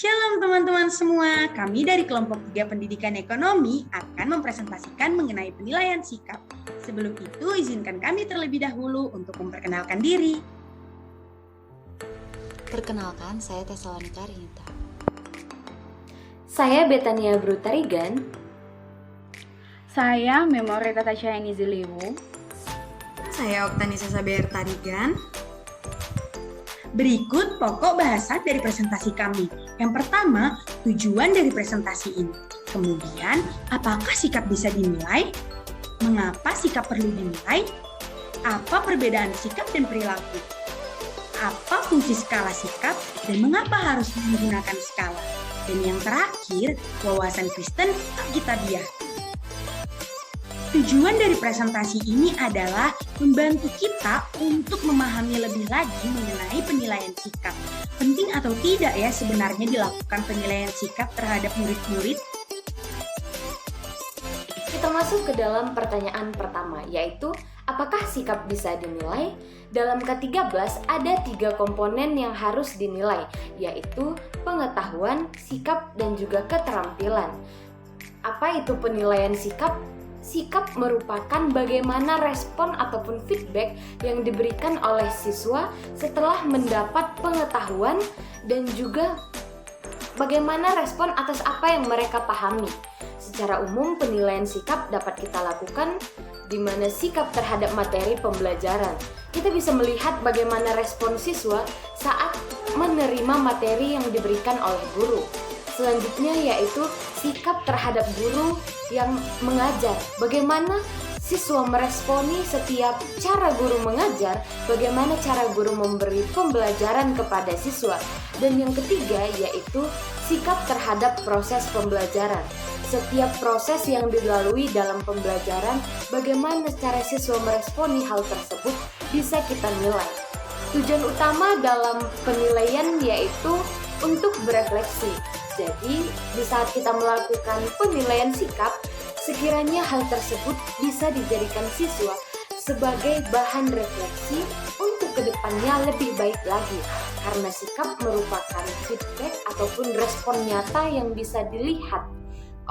Shalom teman-teman semua, kami dari kelompok 3 Pendidikan Ekonomi akan mempresentasikan mengenai penilaian sikap. Sebelum itu, izinkan kami terlebih dahulu untuk memperkenalkan diri. Perkenalkan, saya Tesalonika Rinita. Saya Betania Brutarigan. Saya Memoreta Tasyani Ziliwu. Saya Oktanisa Saber Tarigan. Berikut pokok bahasa dari presentasi kami. Yang pertama, tujuan dari presentasi ini. Kemudian, apakah sikap bisa dinilai? Mengapa sikap perlu dinilai? Apa perbedaan sikap dan perilaku? Apa fungsi skala sikap dan mengapa harus menggunakan skala? Dan yang terakhir, wawasan Kristen Alkitabiah. Tujuan dari presentasi ini adalah membantu kita untuk memahami lebih lagi mengenai penilaian sikap. Penting atau tidak ya sebenarnya dilakukan penilaian sikap terhadap murid-murid? Kita masuk ke dalam pertanyaan pertama, yaitu apakah sikap bisa dinilai? Dalam K13 ada 3 komponen yang harus dinilai, yaitu pengetahuan, sikap, dan juga keterampilan. Apa itu penilaian sikap? Sikap merupakan bagaimana respon ataupun feedback yang diberikan oleh siswa setelah mendapat pengetahuan dan juga bagaimana respon atas apa yang mereka pahami. Secara umum, penilaian sikap dapat kita lakukan di mana sikap terhadap materi pembelajaran. Kita bisa melihat bagaimana respon siswa saat menerima materi yang diberikan oleh guru. Selanjutnya yaitu sikap terhadap guru yang mengajar. Bagaimana siswa meresponi setiap cara guru mengajar, bagaimana cara guru memberi pembelajaran kepada siswa. Dan yang ketiga yaitu sikap terhadap proses pembelajaran. Setiap proses yang dilalui dalam pembelajaran, bagaimana cara siswa meresponi hal tersebut bisa kita nilai. Tujuan utama dalam penilaian yaitu untuk berefleksi. Jadi, di saat kita melakukan penilaian sikap, sekiranya hal tersebut bisa dijadikan siswa sebagai bahan refleksi untuk kedepannya lebih baik lagi. Karena sikap merupakan feedback ataupun respon nyata yang bisa dilihat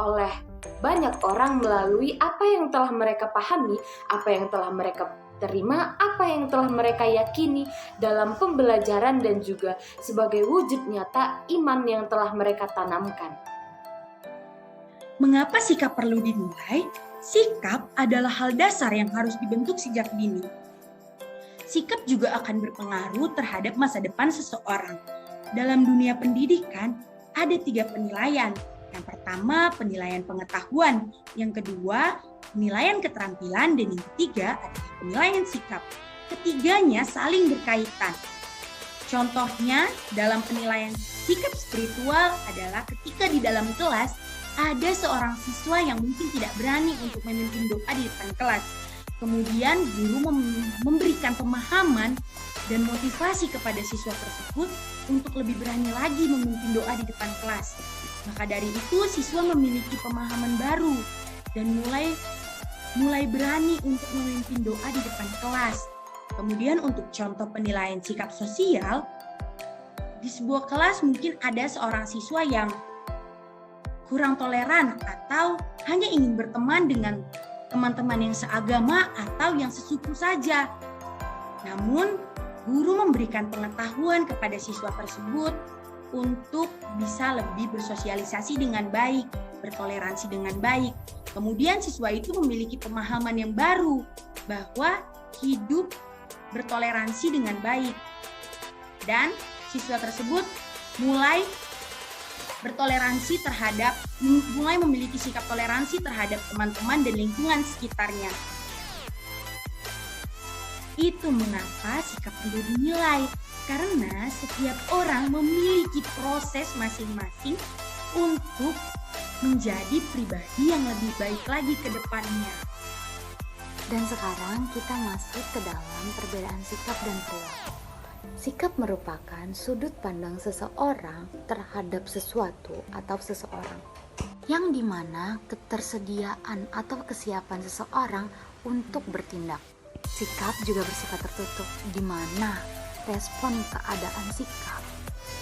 oleh banyak orang melalui apa yang telah mereka pahami, apa yang telah mereka terima, apa yang telah mereka yakini dalam pembelajaran dan juga sebagai wujud nyata iman yang telah mereka tanamkan. Mengapa sikap perlu dinilai? Sikap adalah hal dasar yang harus dibentuk sejak dini. Sikap juga akan berpengaruh terhadap masa depan seseorang. Dalam dunia pendidikan, ada 3 penilaian. Yang pertama, penilaian pengetahuan. Yang kedua, penilaian keterampilan. Dan yang ketiga adalah penilaian sikap. Ketiganya saling berkaitan. Contohnya, dalam penilaian sikap spiritual adalah ketika di dalam kelas ada seorang siswa yang mungkin tidak berani untuk memimpin doa di depan kelas. Kemudian guru memberikan pemahaman dan motivasi kepada siswa tersebut untuk lebih berani lagi memimpin doa di depan kelas. Maka dari itu siswa memiliki pemahaman baru dan mulai berani untuk memimpin doa di depan kelas. Kemudian untuk contoh penilaian sikap sosial, di sebuah kelas mungkin ada seorang siswa yang kurang toleran atau hanya ingin berteman dengan teman-teman yang seagama atau yang sesuku saja. Namun, guru memberikan pengetahuan kepada siswa tersebut untuk bisa lebih bersosialisasi dengan baik, bertoleransi dengan baik. Kemudian siswa itu memiliki pemahaman yang baru bahwa hidup bertoleransi dengan baik. Dan siswa tersebut mulai memiliki sikap toleransi terhadap teman-teman dan lingkungan sekitarnya. Itu mengapa sikap perlu dinilai, karena setiap orang memiliki proses masing-masing untuk menjadi pribadi yang lebih baik lagi ke depannya. Dan sekarang kita masuk ke dalam perbedaan sikap dan perilaku. Sikap merupakan sudut pandang seseorang terhadap sesuatu atau seseorang, yang dimana ketersediaan atau kesiapan seseorang untuk bertindak. Sikap juga bersifat tertutup, di mana respon keadaan sikap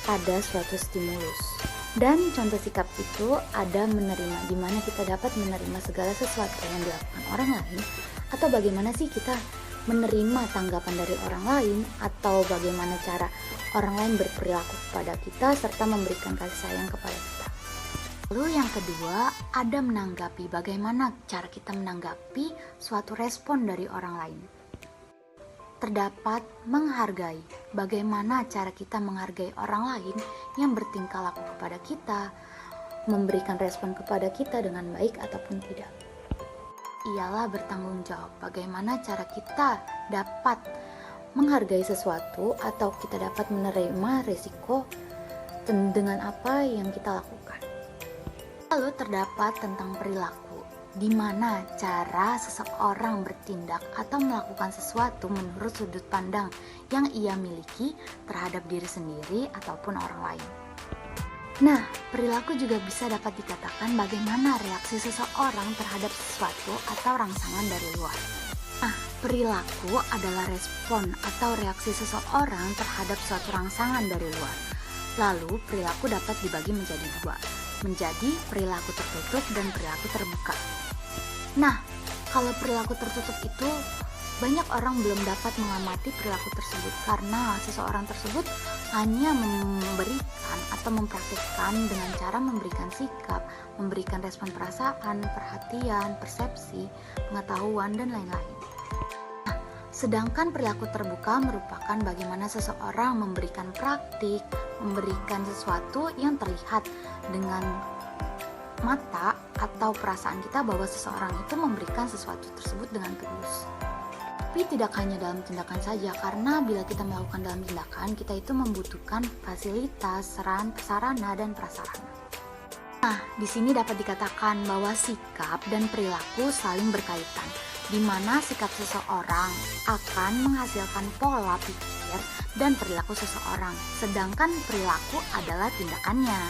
pada suatu stimulus. Dan contoh sikap itu ada menerima, di mana kita dapat menerima segala sesuatu yang dilakukan orang lain, atau bagaimana sih kita menerima tanggapan dari orang lain, atau bagaimana cara orang lain berperilaku kepada kita serta memberikan kasih sayang kepada kita. Lalu yang kedua, ada menanggapi, bagaimana cara kita menanggapi suatu respon dari orang lain. Terdapat menghargai, bagaimana cara kita menghargai orang lain yang bertingkah laku kepada kita, memberikan respon kepada kita dengan baik ataupun tidak. Ialah bertanggung jawab, bagaimana cara kita dapat menghargai sesuatu atau kita dapat menerima risiko dengan apa yang kita lakukan. Lalu terdapat tentang perilaku, di mana cara seseorang bertindak atau melakukan sesuatu menurut sudut pandang yang ia miliki terhadap diri sendiri ataupun orang lain. Nah, perilaku juga bisa dapat dikatakan bagaimana reaksi seseorang terhadap sesuatu atau rangsangan dari luar. Nah, perilaku adalah respon atau reaksi seseorang terhadap suatu rangsangan dari luar. Lalu, perilaku dapat dibagi menjadi dua, menjadi perilaku tertutup dan perilaku terbuka. Nah, kalau perilaku tertutup itu banyak orang belum dapat mengamati perilaku tersebut karena seseorang tersebut hanya memberikan atau mempraktikkan dengan cara memberikan sikap, memberikan respon perasaan, perhatian, persepsi, pengetahuan, dan lain-lain. Nah, sedangkan perilaku terbuka merupakan bagaimana seseorang memberikan praktik, memberikan sesuatu yang terlihat dengan mata atau perasaan kita bahwa seseorang itu memberikan sesuatu tersebut dengan tulus. Tapi tidak hanya dalam tindakan saja, karena bila kita melakukan dalam tindakan, kita itu membutuhkan fasilitas, sarana, dan prasarana. Nah, di sini dapat dikatakan bahwa sikap dan perilaku saling berkaitan, di mana sikap seseorang akan menghasilkan pola pikir dan perilaku seseorang, sedangkan perilaku adalah tindakannya.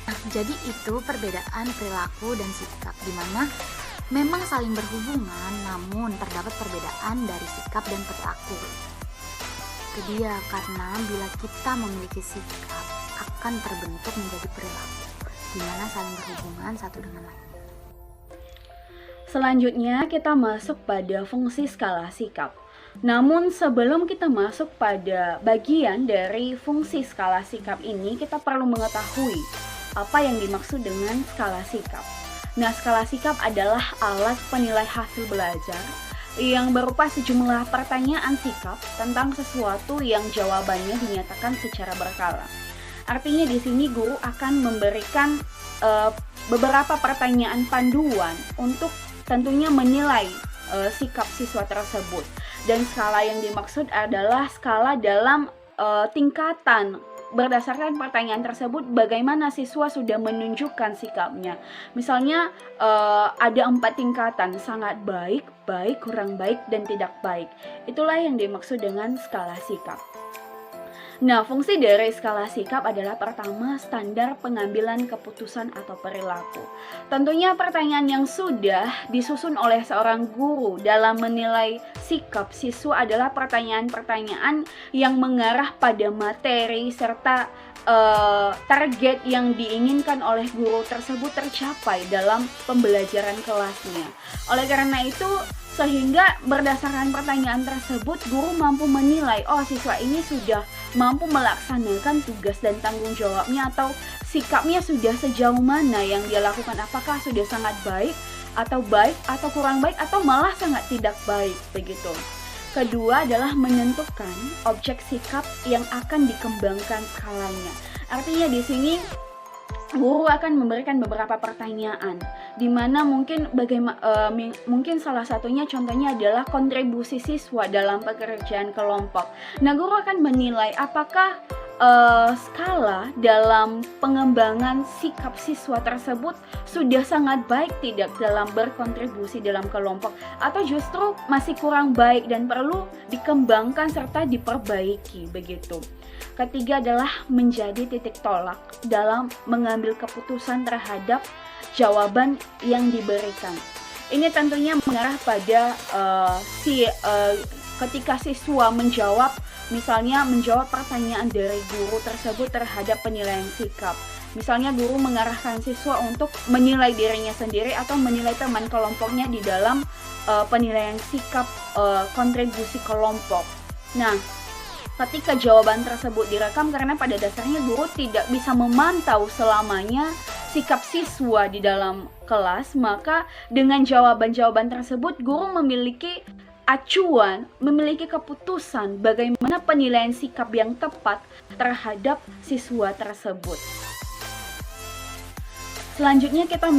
Nah, jadi itu perbedaan perilaku dan sikap, di mana memang saling berhubungan, namun terdapat perbedaan dari sikap dan perilaku. Itu dia, karena bila kita memiliki sikap, akan terbentuk menjadi perilaku, di mana saling berhubungan satu dengan lain. Selanjutnya kita masuk pada fungsi skala sikap. Namun sebelum kita masuk pada bagian dari fungsi skala sikap ini, kita perlu mengetahui apa yang dimaksud dengan skala sikap. Nah, skala sikap adalah alat penilai hasil belajar yang berupa sejumlah pertanyaan sikap tentang sesuatu yang jawabannya dinyatakan secara berkala. Artinya di sini guru akan memberikan beberapa pertanyaan panduan untuk tentunya menilai sikap siswa tersebut. Dan skala yang dimaksud adalah skala dalam tingkatan. Berdasarkan pertanyaan tersebut, bagaimana siswa sudah menunjukkan sikapnya. Misalnya ada 4 tingkatan, sangat baik, baik, kurang baik, dan tidak baik. Itulah yang dimaksud dengan skala sikap. Nah, fungsi dari skala sikap adalah pertama, standar pengambilan keputusan atau perilaku. Tentunya pertanyaan yang sudah disusun oleh seorang guru dalam menilai sikap siswa adalah pertanyaan-pertanyaan yang mengarah pada materi serta target yang diinginkan oleh guru tersebut tercapai dalam pembelajaran kelasnya. Oleh karena itu, sehingga berdasarkan pertanyaan tersebut, guru mampu menilai, oh siswa ini sudah mampu melaksanakan tugas dan tanggung jawabnya, atau sikapnya sudah sejauh mana yang dia lakukan, apakah sudah sangat baik, atau kurang baik, atau malah sangat tidak baik, begitu. Kedua adalah menentukan objek sikap yang akan dikembangkan skalanya. Artinya di sini guru akan memberikan beberapa pertanyaan, di mana mungkin mungkin salah satunya contohnya adalah kontribusi siswa dalam pekerjaan kelompok. Nah, guru akan menilai apakah skala dalam pengembangan sikap siswa tersebut sudah sangat baik tidak dalam berkontribusi dalam kelompok, atau justru masih kurang baik dan perlu dikembangkan serta diperbaiki, begitu. Ketiga adalah menjadi titik tolak dalam mengambil keputusan terhadap jawaban yang diberikan. Ini tentunya mengarah pada ketika siswa misalnya menjawab pertanyaan dari guru tersebut terhadap penilaian sikap. Misalnya guru mengarahkan siswa untuk menilai dirinya sendiri atau menilai teman kelompoknya di dalam penilaian sikap kontribusi kelompok. Nah, ketika jawaban tersebut direkam, karena pada dasarnya guru tidak bisa memantau selamanya sikap siswa di dalam kelas, maka dengan jawaban-jawaban tersebut guru memiliki acuan, memiliki keputusan bagaimana penilaian sikap yang tepat terhadap siswa tersebut. Selanjutnya kita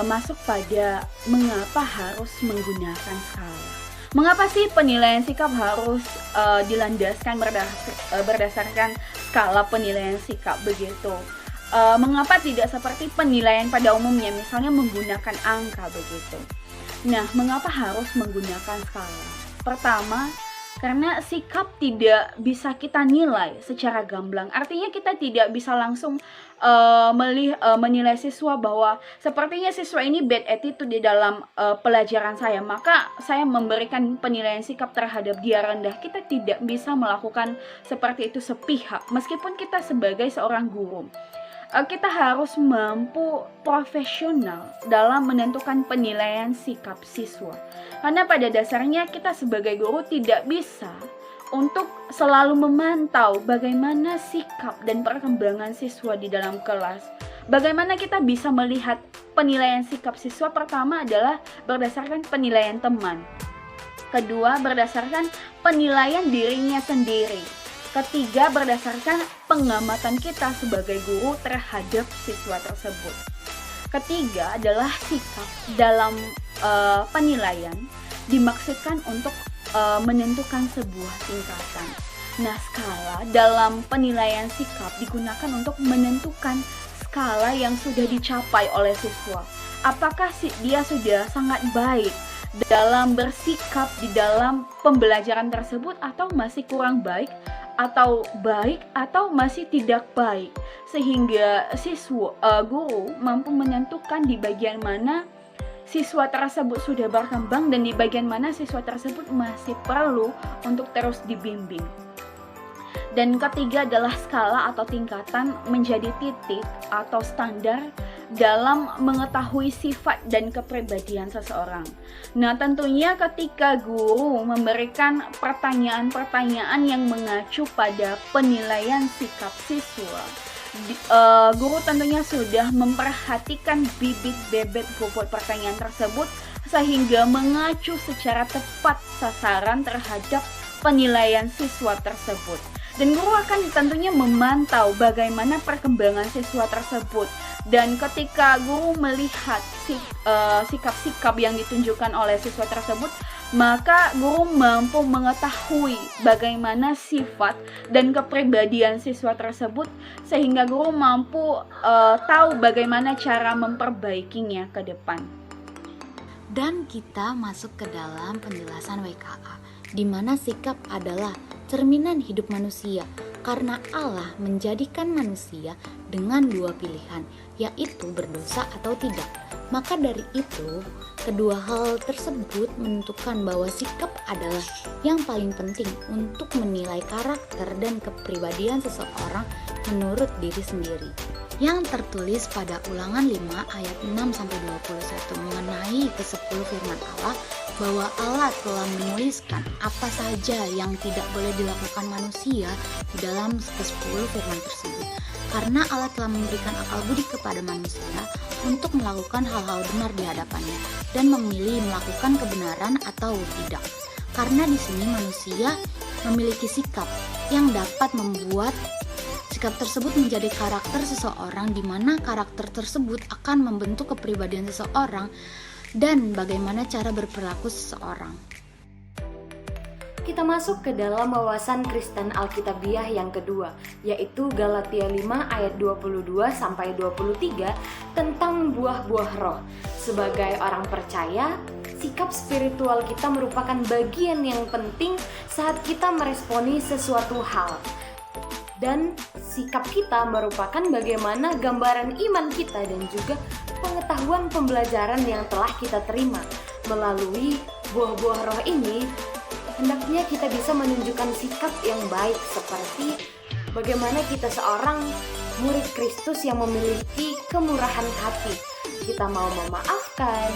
masuk pada mengapa harus menggunakan skala. Mengapa sih penilaian sikap harus dilandaskan berdasarkan skala penilaian sikap begitu? Mengapa tidak seperti penilaian pada umumnya, misalnya menggunakan angka begitu? Nah, mengapa harus menggunakan skala? Pertama, karena sikap tidak bisa kita nilai secara gamblang. Artinya kita tidak bisa langsung menilai siswa bahwa sepertinya siswa ini bad attitude di dalam pelajaran saya, maka saya memberikan penilaian sikap terhadap dia rendah. Kita tidak bisa melakukan seperti itu sepihak, meskipun kita sebagai seorang guru. Kita harus mampu profesional dalam menentukan penilaian sikap siswa. Karena pada dasarnya kita sebagai guru tidak bisa untuk selalu memantau bagaimana sikap dan perkembangan siswa di dalam kelas. Bagaimana kita bisa melihat penilaian sikap siswa? Pertama adalah berdasarkan penilaian teman. Kedua, berdasarkan penilaian dirinya sendiri. Ketiga, berdasarkan pengamatan kita sebagai guru terhadap siswa tersebut. Ketiga adalah sikap dalam penilaian dimaksudkan untuk menentukan sebuah tingkatan. Nah, skala dalam penilaian sikap digunakan untuk menentukan skala yang sudah dicapai oleh siswa. Apakah dia sudah sangat baik dalam bersikap di dalam pembelajaran tersebut, atau masih kurang baik, atau baik, atau masih tidak baik, sehingga guru mampu menentukan di bagian mana siswa tersebut sudah berkembang dan di bagian mana siswa tersebut masih perlu untuk terus dibimbing. Dan ketiga adalah skala atau tingkatan menjadi titik atau standar dalam mengetahui sifat dan kepribadian seseorang. Nah, tentunya ketika guru memberikan pertanyaan-pertanyaan yang mengacu pada penilaian sikap siswa, guru tentunya sudah memperhatikan bibit-bebet bobot pertanyaan tersebut sehingga mengacu secara tepat sasaran terhadap penilaian siswa tersebut. Dan guru akan tentunya memantau bagaimana perkembangan siswa tersebut. Dan ketika guru melihat sikap-sikap yang ditunjukkan oleh siswa tersebut, maka guru mampu mengetahui bagaimana sifat dan kepribadian siswa tersebut, sehingga guru mampu tahu bagaimana cara memperbaikinya ke depan. Dan kita masuk ke dalam penjelasan WKA, di mana sikap adalah cerminan hidup manusia, karena Allah menjadikan manusia dengan dua pilihan, yaitu berdosa atau tidak. Maka dari itu, kedua hal tersebut menentukan bahwa sikap adalah yang paling penting untuk menilai karakter dan kepribadian seseorang menurut diri sendiri. Yang tertulis pada Ulangan 5 ayat 6-21 mengenai ke-10 firman Allah, bahwa Allah telah menuliskan apa saja yang tidak boleh dilakukan manusia di dalam ke-10 firman tersebut. Karena Allah telah memberikan akal budi kepada manusia untuk melakukan hal-hal benar di hadapannya dan memilih melakukan kebenaran atau tidak. Karena di sini manusia memiliki sikap yang dapat membuat sikap tersebut menjadi karakter seseorang, di mana karakter tersebut akan membentuk kepribadian seseorang dan bagaimana cara berperilaku seseorang. Kita masuk ke dalam wawasan Kristen Alkitabiah yang kedua, yaitu Galatia 5 ayat 22-23 tentang buah-buah roh. Sebagai orang percaya, sikap spiritual kita merupakan bagian yang penting saat kita meresponi sesuatu hal. Dan sikap kita merupakan bagaimana gambaran iman kita dan juga pengetahuan pembelajaran yang telah kita terima. Melalui buah-buah roh ini, hendaknya kita bisa menunjukkan sikap yang baik, seperti bagaimana kita seorang murid Kristus yang memiliki kemurahan hati. Kita mau memaafkan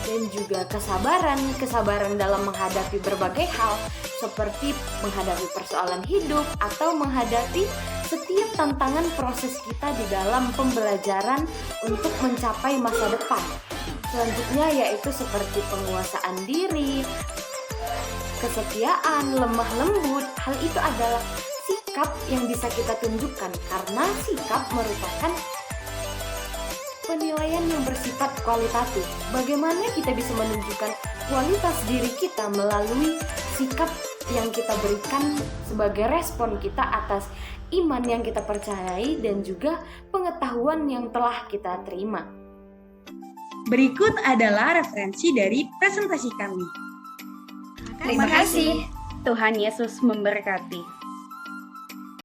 dan juga kesabaran dalam menghadapi berbagai hal seperti menghadapi persoalan hidup atau menghadapi setiap tantangan proses kita di dalam pembelajaran untuk mencapai masa depan. Selanjutnya yaitu seperti penguasaan diri, kesetiaan, lemah lembut. Hal itu adalah sikap yang bisa kita tunjukkan karena sikap merupakan penilaian yang bersifat kualitatif. Bagaimana kita bisa menunjukkan kualitas diri kita melalui sikap yang kita berikan sebagai respon kita atas iman yang kita percayai dan juga pengetahuan yang telah kita terima. Berikut adalah referensi dari presentasi kami. Terima kasih. Tuhan Yesus memberkati.